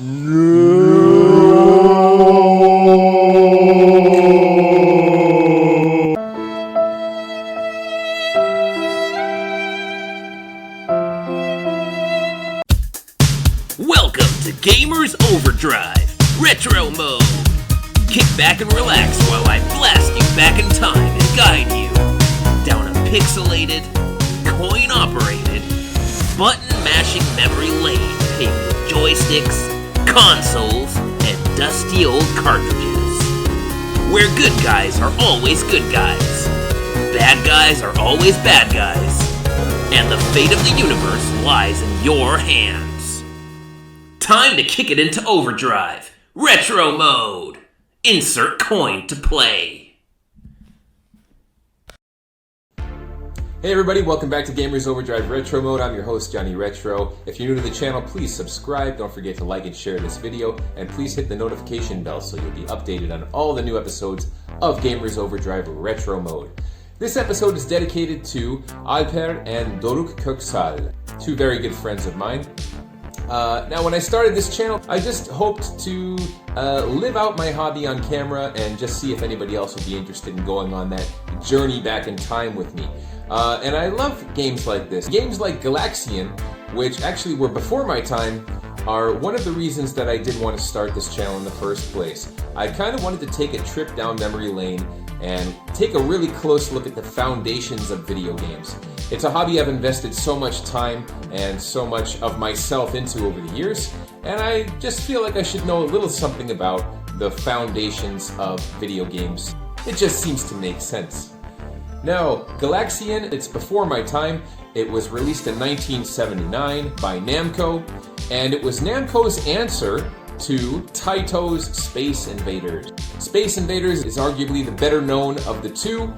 Welcome to Gamers Overdrive Retro Mode. Kick back and relax while I blast you back in time and guide you down a pixelated, coin-operated, button-mashing memory lane paved with joysticks, consoles, and dusty old cartridges. Where good guys are always good guys, bad guys are always bad guys, and the fate of the universe lies in your hands. Time to kick it into overdrive. Retro mode. Insert coin to play. Hey everybody, welcome back to Gamers Overdrive Retro Mode. I'm your host, Johnny Retro. If you're new to the channel, please subscribe. Don't forget to like and share this video. And please hit the notification bell so you'll be updated on all the new episodes of Gamers Overdrive Retro Mode. This episode is dedicated to Alper and Doruk Köksal, two very good friends of mine. Now, when I started this channel, I just hoped to live out my hobby on camera and just see if anybody else would be interested in going on that journey back in time with me. And I love games like this. Games like Galaxian, which actually were before my time, are one of the reasons that I did want to start this channel in the first place. I kind of wanted to take a trip down memory lane and take a really close look at the foundations of video games. It's a hobby I've invested so much time and so much of myself into over the years, and I just feel like I should know a little something about the foundations of video games. It just seems to make sense. Now, Galaxian, it's before my time. It was released in 1979 by Namco, and it was Namco's answer to Taito's Space Invaders. Space Invaders is arguably the better known of the two,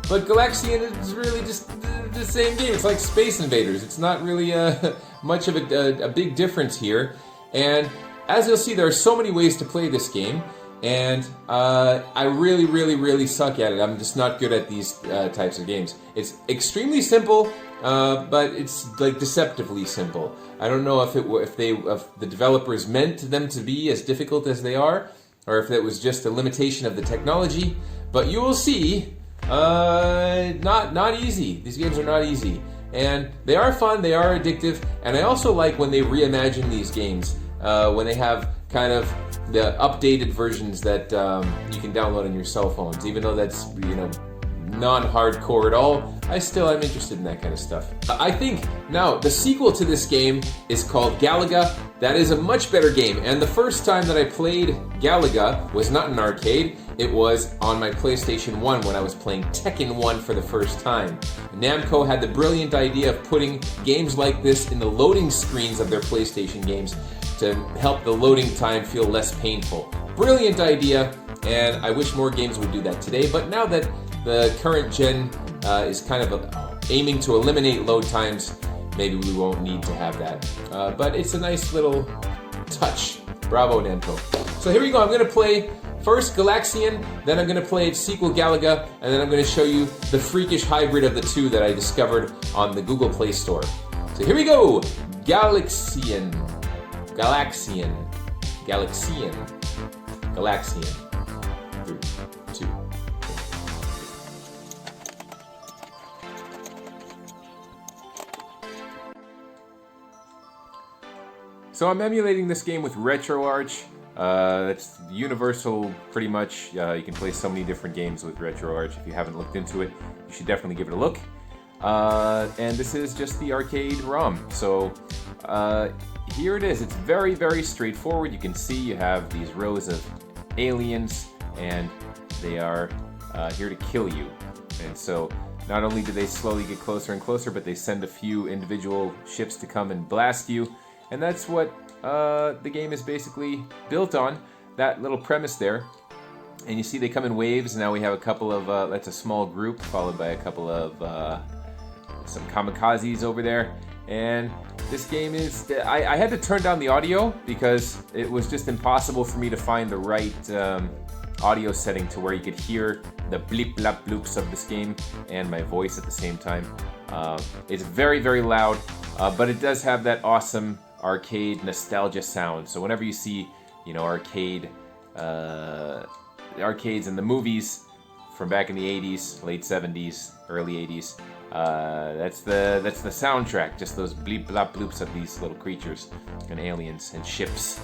but Galaxian is really just the same game. It's like Space Invaders. It's not really much of a big difference here. And as you'll see, there are so many ways to play this game, and I really suck at it. I'm just not good at these types of games. It's extremely simple, but it's like deceptively simple. I don't know if the developers meant them to be as difficult as they are, or if it was just a limitation of the technology. But you will see, not easy. These games are not easy, and they are fun. They are addictive, and I also like when they reimagine these games, when they have kind of the updated versions that you can download on your cell phones. Even though that's non-hardcore at all, I still am interested in that kind of stuff. I think now the sequel to this game is called Galaga. That is a much better game, and the first time that I played Galaga was not in an arcade. It was on my PlayStation 1 when I was playing Tekken 1 for the first time. Namco had the brilliant idea of putting games like this in the loading screens of their PlayStation games to help the loading time feel less painful. Brilliant idea, and I wish more games would do that today, but now that the current gen is kind of aiming to eliminate load times, maybe we won't need to have that. But it's a nice little touch. Bravo, Namco. So here we go. I'm going to play first Galaxian, then I'm going to play its sequel Galaga, and then I'm going to show you the freakish hybrid of the two that I discovered on the Google Play Store. So here we go. Galaxian. 3, 2. So I'm emulating this game with RetroArch. It's universal, pretty much. You can play so many different games with RetroArch. If you haven't looked into it, you should definitely give it a look. And this is just the arcade ROM. So here it is. It's very straightforward. You can see you have these rows of aliens, and they are here to kill you. And so not only do they slowly get closer and closer, but they send a few individual ships to come and blast you. And that's what the game is basically built on, that little premise there. And you see they come in waves. Now we have a couple of, that's a small group, followed by a couple of some kamikazes over there. And this game is, I had to turn down the audio because it was just impossible for me to find the right audio setting to where you could hear the bleep blap bloops of this game and my voice at the same time. It's very loud, but it does have that awesome arcade nostalgia sound. So whenever you see, you know, arcades in the movies from back in the 80s, late 70s, early 80s, that's the soundtrack. Just those bleep blop bloops of these little creatures and aliens and ships,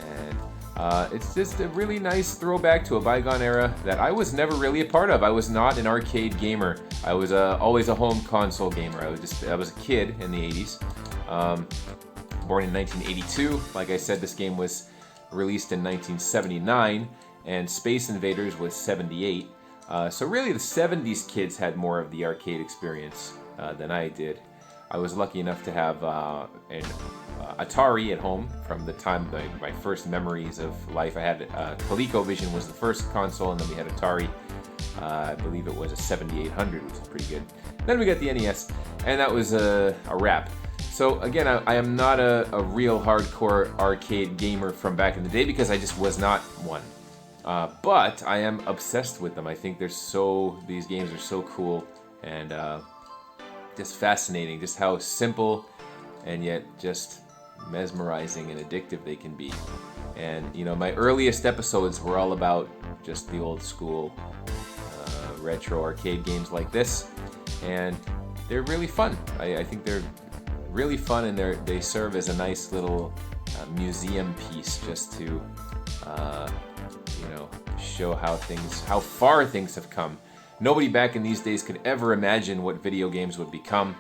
and it's just a really nice throwback to a bygone era that I was never really a part of. I was not an arcade gamer. I was always a home console gamer. I was a kid in the 80s. Born in 1982. Like I said, this game was released in 1979, and Space Invaders was 78. So really the 70s kids had more of the arcade experience than I did. I was lucky enough to have an Atari at home from the time, my first memories of life. I had ColecoVision was the first console, and then we had Atari. I believe it was a 7800, which was pretty good. Then we got the NES, and that was a wrap. So again, I am not a real hardcore arcade gamer from back in the day because I just was not one. But I am obsessed with them. I think these games are so cool and just fascinating, just how simple and yet just mesmerizing and addictive they can be. And you know, my earliest episodes were all about just the old school retro arcade games like this, and they're really fun. I think they're really fun, and they serve as a nice little museum piece just to you know, show how far things have come. Nobody back in these days could ever imagine what video games would become.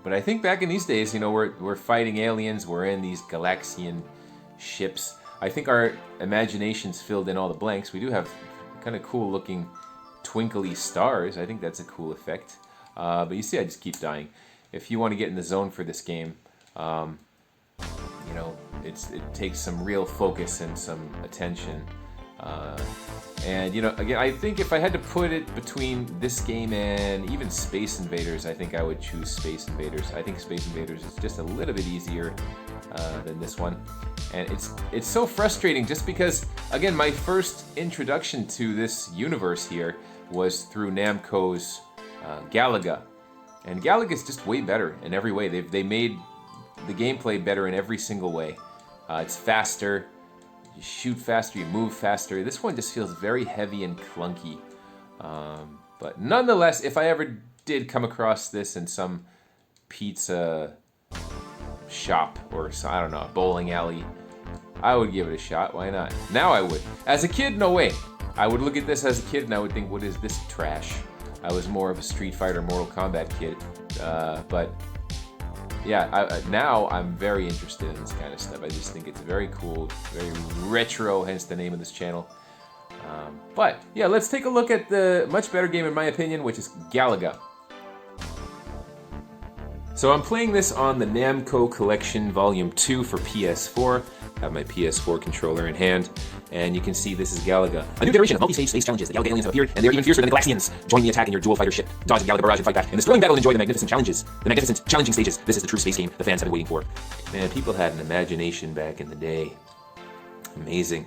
But I think back in these days, you know, we're fighting aliens, we're in these Galaxian ships. I think our imaginations filled in all the blanks. We do have kind of cool looking twinkly stars. I think that's a cool effect. But you see, I just keep dying. If you want to get in the zone for this game, you know, it takes some real focus and some attention. And you know, again, I think if I had to put it between this game and even Space Invaders, I think I would choose Space Invaders. I think Space Invaders is just a little bit easier than this one, and it's so frustrating just because, again, my first introduction to this universe here was through Namco's Galaga, and Galaga is just way better in every way. They made the gameplay better in every single way. It's faster. You shoot faster, you move faster. This one just feels very heavy and clunky. But nonetheless, if I ever did come across this in some pizza shop or, I don't know, a bowling alley, I would give it a shot. Why not? Now I would. As a kid, no way. I would look at this as a kid and I would think, what is this trash? I was more of a Street Fighter, Mortal Kombat kid. But yeah, now I'm very interested in this kind of stuff. I just think it's very cool, very retro, hence the name of this channel. But yeah, let's take a look at the much better game in my opinion, which is Galaga. So I'm playing this on the Namco Collection Volume 2 for PS4. I have my PS4 controller in hand, and you can see this is Galaga. A new generation of multi-stage space challenges. The Galaga aliens have appeared, and they're even fiercer than the Galaxians. Join the attack in your dual fighter ship. Dodge the Galaga barrage and fight back. In this thrilling battle, enjoy the magnificent challenges. The magnificent, challenging stages. This is the true space game the fans have been waiting for. Man, people had an imagination back in the day. Amazing.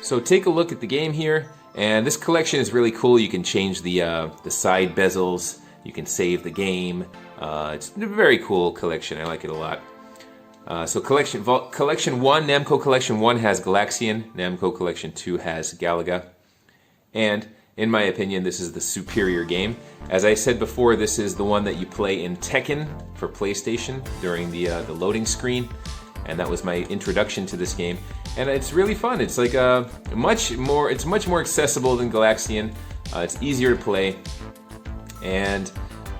So take a look at the game here, and this collection is really cool. You can change the side bezels. You can save the game. It's a very cool collection. I like it a lot. So Collection 1, Namco Collection 1 has Galaxian, Namco Collection 2 has Galaga. And in my opinion, this is the superior game. As I said before, this is the one that you play in Tekken for PlayStation during the loading screen. And that was my introduction to this game. And it's really fun. It's like much more accessible than Galaxian. It's easier to play. And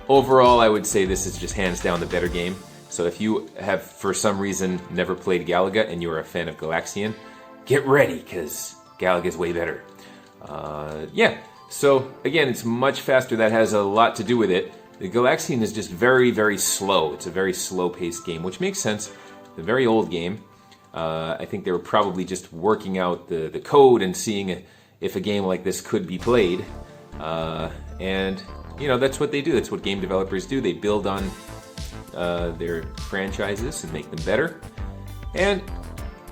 overall, I would say this is just hands down the better game. So if you have, for some reason, never played Galaga and you are a fan of Galaxian, get ready, because Galaga is way better. Yeah, so again, it's much faster. That has a lot to do with it. The Galaxian is just very, very slow. It's a very slow-paced game, which makes sense. The very old game. I think they were probably just working out the code and seeing if a game like this could be played. And, you know, that's what they do. That's what game developers do. They build on their franchises and make them better. And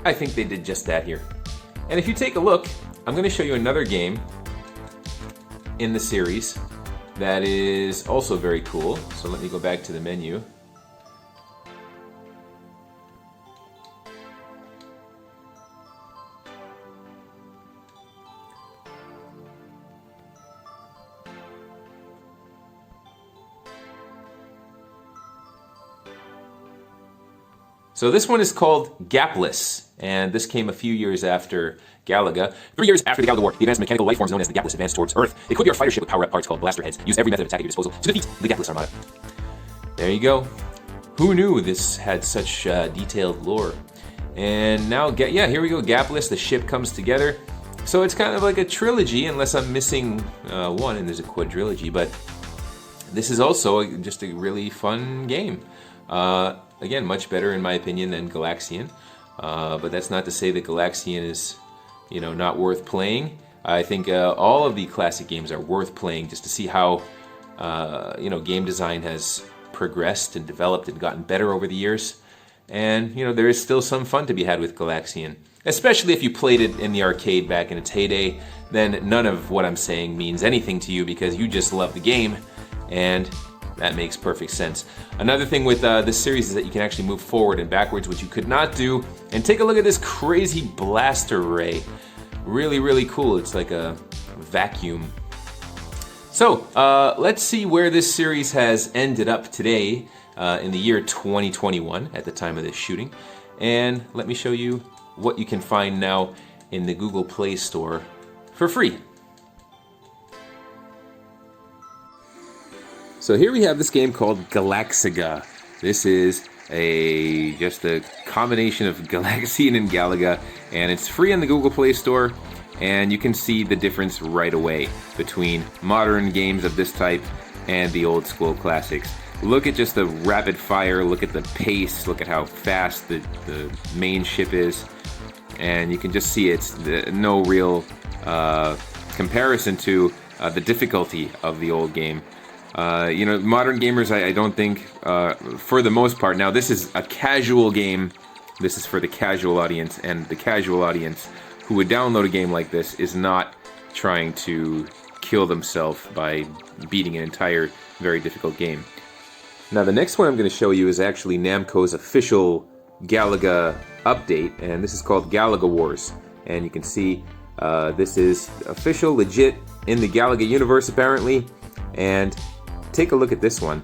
I think they did just that here. And if you take a look, I'm going to show you another game in the series that is also very cool. So let me go back to the menu. So this one is called Gapless, and this came a few years after Galaga. 3 years after the Galaga War, the advanced mechanical life forms known as the Gapless advanced towards Earth. Equip your fighter ship with power-up parts called blaster heads. Use every method of attack at your disposal to defeat the Gapless Armada. There you go. Who knew this had such detailed lore? And now, here we go, Gapless, the ship comes together. So it's kind of like a trilogy, unless I'm missing one, and there's a quadrilogy, but this is also just a really fun game. Again, much better in my opinion than Galaxian, but that's not to say that Galaxian is, not worth playing. I think all of the classic games are worth playing just to see how, game design has progressed and developed and gotten better over the years. And, there is still some fun to be had with Galaxian. Especially if you played it in the arcade back in its heyday, then none of what I'm saying means anything to you because you just love the game, and that makes perfect sense. Another thing with this series is that you can actually move forward and backwards, which you could not do. And take a look at this crazy blaster ray. Really, really cool. It's like a vacuum. So, let's see where this series has ended up today in the year 2021 at the time of this shooting. And let me show you what you can find now in the Google Play Store for free. So here we have this game called Galaxaga. This is just a combination of Galaxian and Galaga, and it's free on the Google Play Store, and you can see the difference right away between modern games of this type and the old school classics. Look at just the rapid fire, look at the pace, look at how fast the main ship is, and you can just see it's no real comparison to the difficulty of the old game. Modern gamers, I don't think, for the most part, now this is a casual game, this is for the casual audience, and the casual audience who would download a game like this is not trying to kill themselves by beating an entire very difficult game. Now the next one I'm going to show you is actually Namco's official Galaga update, and this is called Galaga Wars. And you can see this is official, legit, in the Galaga universe apparently, and take a look at this one.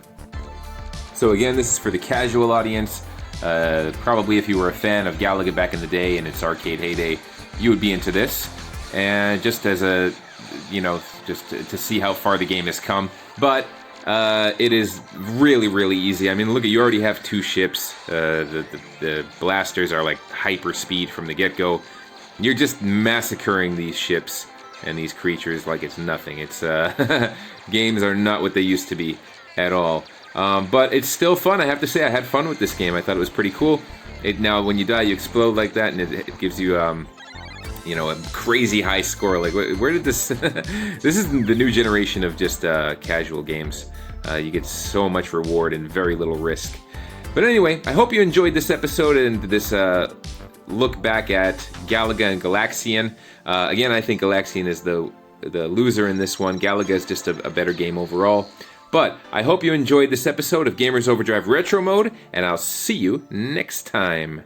So again, this is for the casual audience. Probably if you were a fan of Galaga back in the day in its arcade heyday, you would be into this. And just as a, just to see how far the game has come. But it is really, really easy. I mean, look, you already have two ships. The blasters are like hyper speed from the get-go. You're just massacring these ships and these creatures like it's nothing. It's games are not what they used to be at all. But it's still fun. I have to say, I had fun with this game. I thought it was pretty cool. Now, when you die, you explode like that, and it gives you a crazy high score. Like, where did this? This is the new generation of just casual games. You get so much reward and very little risk. But anyway, I hope you enjoyed this episode and this look back at Galaga and Galaxian. Again, I think Galaxian is the loser in this one. Galaga is just a better game overall. But I hope you enjoyed this episode of Gamers Overdrive Retro Mode, and I'll see you next time.